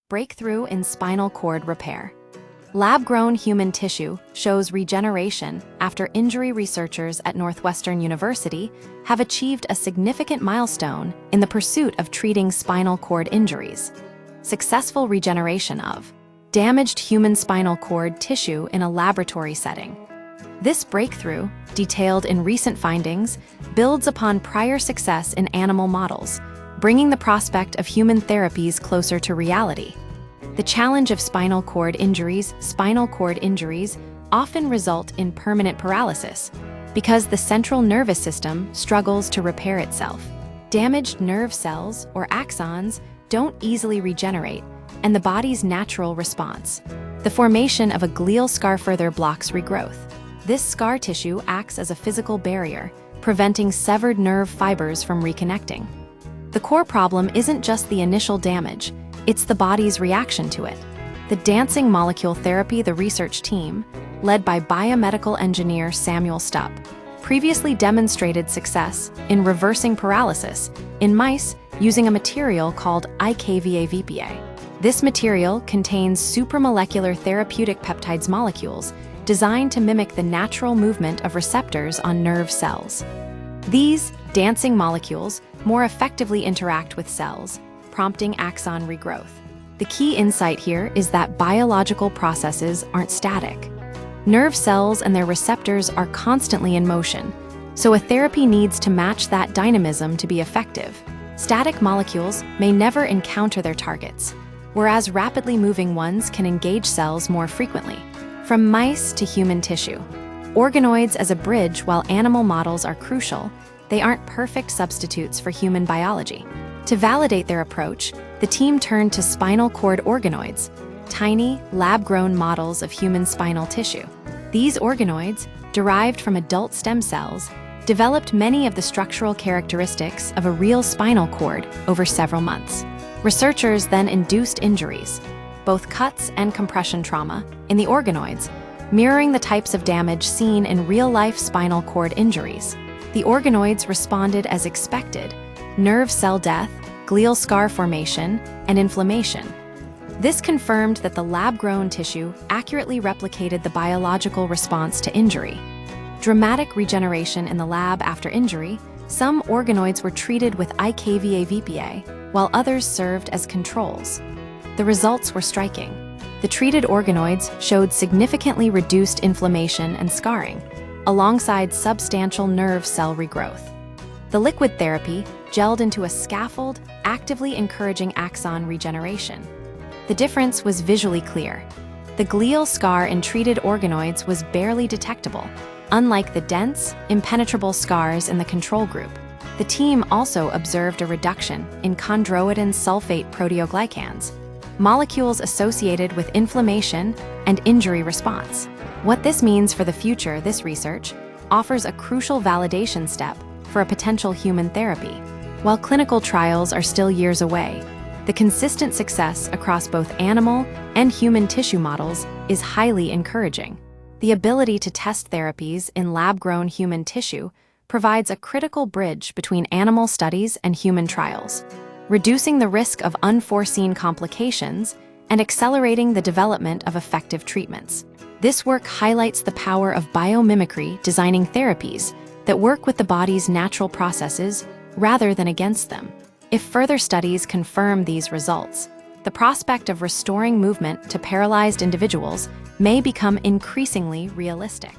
Breakthrough in spinal cord repair. Lab-grown human tissue shows regeneration after injury. Researchers at Northwestern University have achieved a significant milestone in the pursuit of treating spinal cord injuries. Successful regeneration of damaged human spinal cord tissue in a laboratory setting. This breakthrough, detailed in recent findings, builds upon prior success in animal models, bringing the prospect of human therapies closer to reality. The challenge of spinal cord injuries often result in permanent paralysis because the central nervous system struggles to repair itself. Damaged nerve cells, or axons, don't easily regenerate, and the body's natural response, the formation of a glial scar, further blocks regrowth. This scar tissue acts as a physical barrier, preventing severed nerve fibers from reconnecting. The core problem isn't just the initial damage, it's the body's reaction to it. The dancing molecule therapy. The research team, led by biomedical engineer Samuel Stupp, previously demonstrated success in reversing paralysis in mice using a material called IKVA-VPA. This material contains supramolecular therapeutic peptides molecules designed to mimic the natural movement of receptors on nerve cells. These dancing molecules more effectively interact with cells, prompting axon regrowth. The key insight here is that biological processes aren't static. Nerve cells and their receptors are constantly in motion, so a therapy needs to match that dynamism to be effective. Static molecules may never encounter their targets, whereas rapidly moving ones can engage cells more frequently. From mice to human tissue, organoids as a bridge. While animal models are crucial, they aren't perfect substitutes for human biology. To validate their approach, the team turned to spinal cord organoids, tiny, lab-grown models of human spinal tissue. These organoids, derived from adult stem cells, developed many of the structural characteristics of a real spinal cord over several months. Researchers then induced injuries, both cuts and compression trauma, in the organoids, mirroring the types of damage seen in real-life spinal cord injuries. The organoids responded as expected: nerve cell death, glial scar formation, and inflammation. This confirmed that the lab-grown tissue accurately replicated the biological response to injury. Dramatic regeneration in the lab after injury. Some organoids were treated with IKVA-VPA, while others served as controls. The results were striking. The treated organoids showed significantly reduced inflammation and scarring, alongside substantial nerve cell regrowth. The liquid therapy gelled into a scaffold, actively encouraging axon regeneration. The difference was visually clear. The glial scar in treated organoids was barely detectable, unlike the dense, impenetrable scars in the control group. The team also observed a reduction in chondroitin sulfate proteoglycans, molecules associated with inflammation and injury response. What this means for the future. This research offers a crucial validation step for a potential human therapy. While clinical trials are still years away, the consistent success across both animal and human tissue models is highly encouraging. The ability to test therapies in lab-grown human tissue provides a critical bridge between animal studies and human trials, reducing the risk of unforeseen complications and accelerating the development of effective treatments. This work highlights the power of biomimicry, designing therapies that work with the body's natural processes rather than against them. If further studies confirm these results, the prospect of restoring movement to paralyzed individuals may become increasingly realistic.